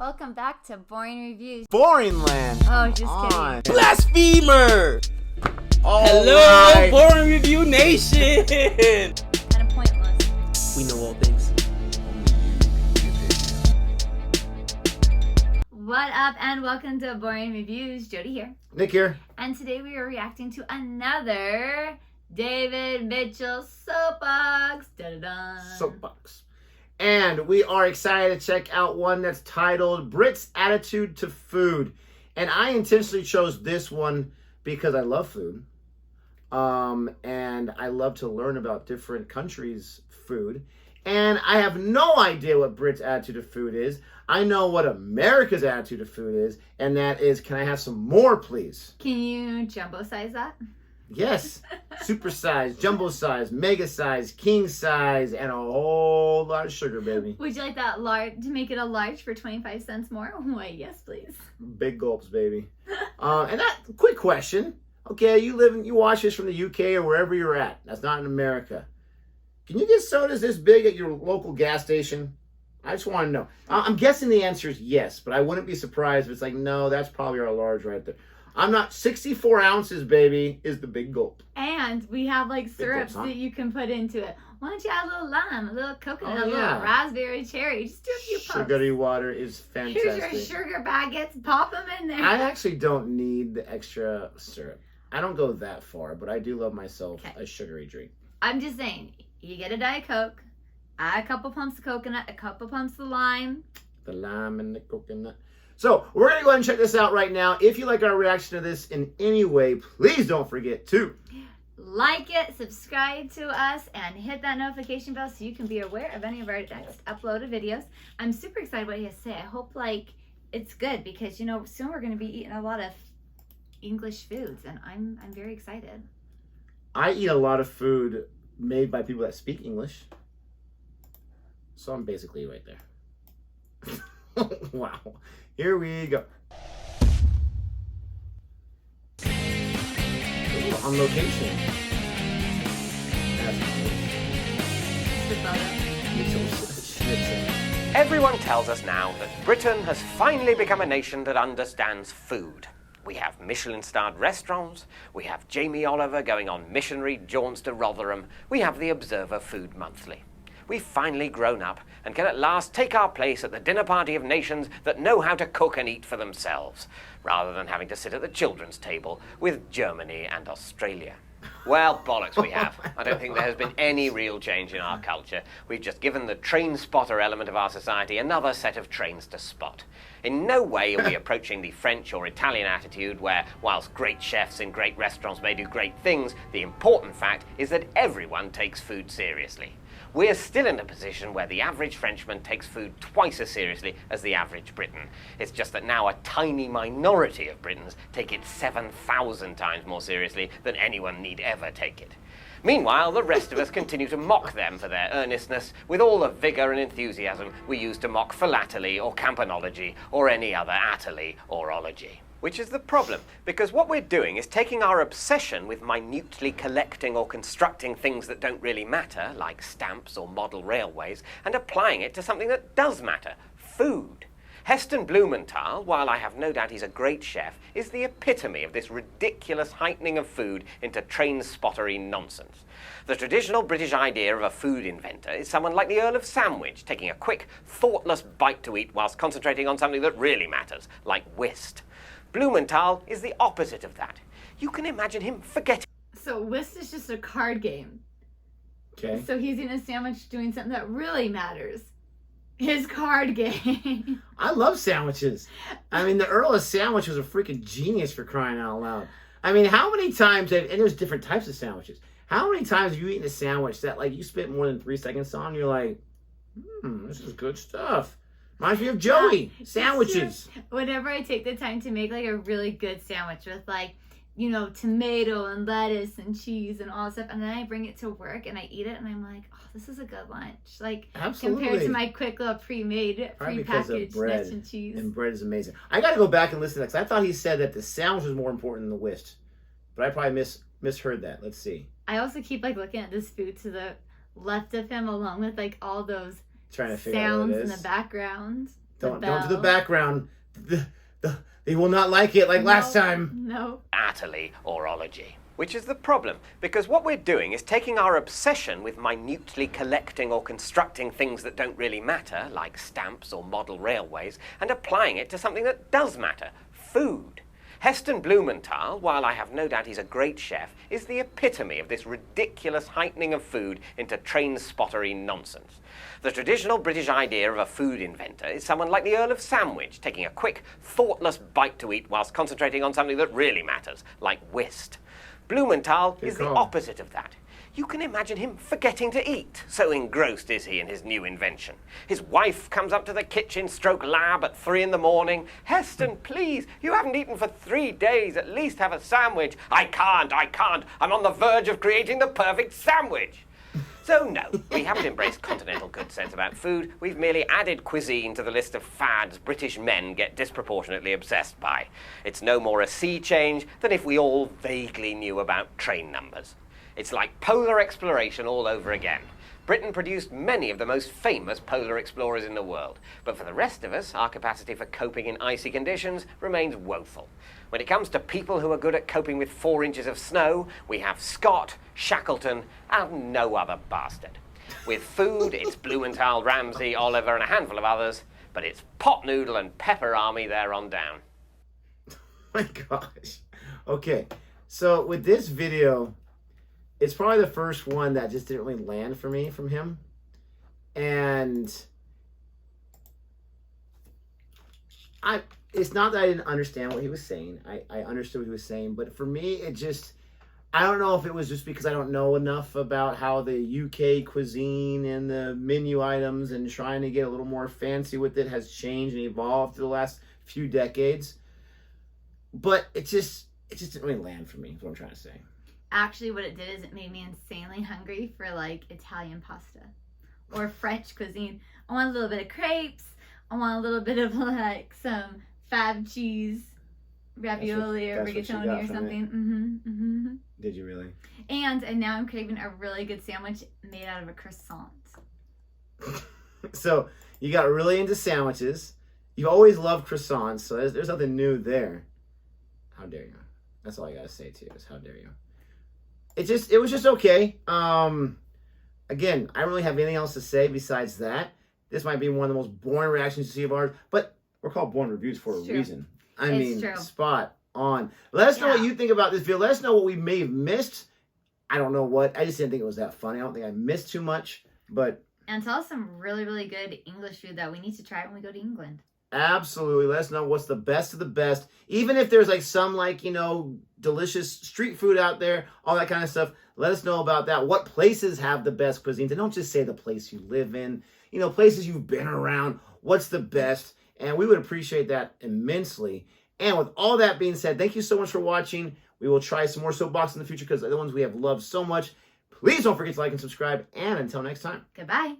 Welcome back to Boring Reviews. Boring land. Oh, just kidding. Blasphemer! All Hello, right. Boring Review Nation! Kind of pointless. We know all things. What up, and welcome to Boring Reviews. Jodi here. Nick here. And today we are reacting to another David Mitchell Soapbox. Da-da-da. Soapbox. And we are excited to check out one that's titled Brit's Attitude to Food. And I intentionally chose this one because I love food. And I love to learn about different countries' food. And I have no idea what Brit's attitude to food is. I know what America's attitude to food is. And that is, can I have some more, please? Can you jumbo size that? Yes, super size, jumbo size, mega size, king size, and a whole lot of sugar, baby. Would you like that large to make it a large for 25 cents more? Why, yes, please. Big gulps, baby. And that quick question. Okay, you watch this from the UK or wherever you're at. That's not in America. Can you get sodas this big at your local gas station? I just want to know. I'm guessing the answer is yes, but I wouldn't be surprised if it's like, no, that's probably our large right there. I'm not 64 ounces, baby, is the big gulp. And we have like syrups gulps, huh? that you can put into it. Why don't you add a little lime, a little coconut, Oh, a little yeah. raspberry cherry? Just do a few pumps. Sugary water is fantastic. Here's your sugar baguettes. Pop them in there. I actually don't need the extra syrup. I don't go that far, but I do love myself a sugary drink. I'm just saying, you get a Diet Coke, add a couple pumps of coconut, a couple pumps of lime. The lime and the coconut. So, we're going to go ahead and check this out right now. If you like our reaction to this in any way, please don't forget to like it, subscribe to us, and hit that notification bell so you can be aware of any of our next uploaded videos. I'm super excited what he has to say. I hope it's good because soon we're going to be eating a lot of English foods, and I'm very excited. I eat a lot of food made by people that speak English. So I'm basically right there. Wow. Here we go. Ooh, on location. That's cool. Everyone tells us now that Britain has finally become a nation that understands food. We have Michelin-starred restaurants, we have Jamie Oliver going on missionary jaunts to Rotherham, we have the Observer Food Monthly. We've finally grown up and can at last take our place at the dinner party of nations that know how to cook and eat for themselves, rather than having to sit at the children's table with Germany and Australia. Well, bollocks we have. I don't think there has been any real change in our culture. We've just given the train spotter element of our society another set of trains to spot. In no way are we approaching the French or Italian attitude where, whilst great chefs in great restaurants may do great things, the important fact is that everyone takes food seriously. We're still in a position where the average Frenchman takes food twice as seriously as the average Briton. It's just that now a tiny minority of Britons take it 7,000 times more seriously than anyone need ever take it. Meanwhile, the rest of us continue to mock them for their earnestness with all the vigour and enthusiasm we use to mock philately or campanology or any other ately or ology. Which is the problem, because what we're doing is taking our obsession with minutely collecting or constructing things that don't really matter, like stamps or model railways, and applying it to something that does matter, food. Heston Blumenthal, while I have no doubt he's a great chef, is the epitome of this ridiculous heightening of food into train-spottery nonsense. The traditional British idea of a food inventor is someone like the Earl of Sandwich, taking a quick, thoughtless bite to eat whilst concentrating on something that really matters, like whist. Blumenthal is the opposite of that. You can imagine him forgetting. So whist is just a card game. Okay. So he's eating a sandwich doing something that really matters. His card game. I love sandwiches. I mean, the Earl of Sandwich was a freaking genius, for crying out loud. I mean, how many times, and there's different types of sandwiches. How many times have you eaten a sandwich that you spent more than 3 seconds on? You're like, this is good stuff. Reminds me of Joey. Sandwiches. Whenever I take the time to make a really good sandwich with tomato and lettuce and cheese and all that stuff, and then I bring it to work and I eat it and I'm like, oh, this is a good lunch. Absolutely. Compared to my quick little pre-made, pre-packaged bread fish and cheese. And bread is amazing. I got to go back and listen to that because I thought he said that the sandwich was more important than the whist. But I probably misheard that. Let's see. I also keep looking at this food to the left of him along with all those Trying to figure out what sounds it in is. the background. Don't do the background. They will not like it like last time. No. Utterly orology. Which is the problem, because what we're doing is taking our obsession with minutely collecting or constructing things that don't really matter, like stamps or model railways, and applying it to something that does matter, food. Heston Blumenthal, while I have no doubt he's a great chef, is the epitome of this ridiculous heightening of food into train-spottery nonsense. The traditional British idea of a food inventor is someone like the Earl of Sandwich, taking a quick, thoughtless bite to eat whilst concentrating on something that really matters, like whist. Blumenthal is the opposite of that. You can imagine him forgetting to eat, so engrossed is he in his new invention. His wife comes up to the kitchen/lab at 3 in the morning. "Heston, please, you haven't eaten for 3 days. At least have a sandwich." I can't. I'm on the verge of creating the perfect sandwich." So no, we haven't embraced continental good sense about food. We've merely added cuisine to the list of fads British men get disproportionately obsessed by. It's no more a sea change than if we all vaguely knew about train numbers. It's like polar exploration all over again. Britain produced many of the most famous polar explorers in the world, but for the rest of us, our capacity for coping in icy conditions remains woeful. When it comes to people who are good at coping with 4 inches of snow, we have Scott, Shackleton, and no other bastard. With food, it's Blumenthal, Ramsay, Oliver, and a handful of others, but it's pot noodle and pepper army there on down. My gosh. Okay, so with this video, it's probably the first one that just didn't really land for me from him. And it's not that I didn't understand what he was saying. I understood what he was saying, but for me, it just, I don't know if it was just because I don't know enough about how the UK cuisine and the menu items and trying to get a little more fancy with it has changed and evolved through the last few decades. But it just didn't really land for me, is what I'm trying to say. Actually, what it did is it made me insanely hungry for, like, Italian pasta or French cuisine. I want a little bit of crepes. I want a little bit of, like, some fab cheese ravioli or rigatoni or something. Did you really? And now I'm craving a really good sandwich made out of a croissant. So you got really into sandwiches. You've always loved croissants, so there's nothing new there. How dare you? That's all I gotta say to you is how dare you. It was just okay. Again, I don't really have anything else to say besides that. This might be one of the most boring reactions you see of ours, but we're called Boring Reviews for a reason. I mean, spot on. Let us know what you think about this video. Let us know what we may have missed. I don't know what. I just didn't think it was that funny. I don't think I missed too much, but... And tell us some really, really good English food that we need to try when we go to England. Absolutely. Let us know what's the best of the best. Even if there's like some like, you know, delicious street food out there, all that kind of stuff. Let us know about that. What places have the best cuisines? And don't just say the place you live in. You know, places you've been around. What's the best? And we would appreciate that immensely. And with all that being said, thank you so much for watching. We will try some more Soapbox in the future because they're the ones we have loved so much. Please don't forget to like and subscribe. And until next time. Goodbye.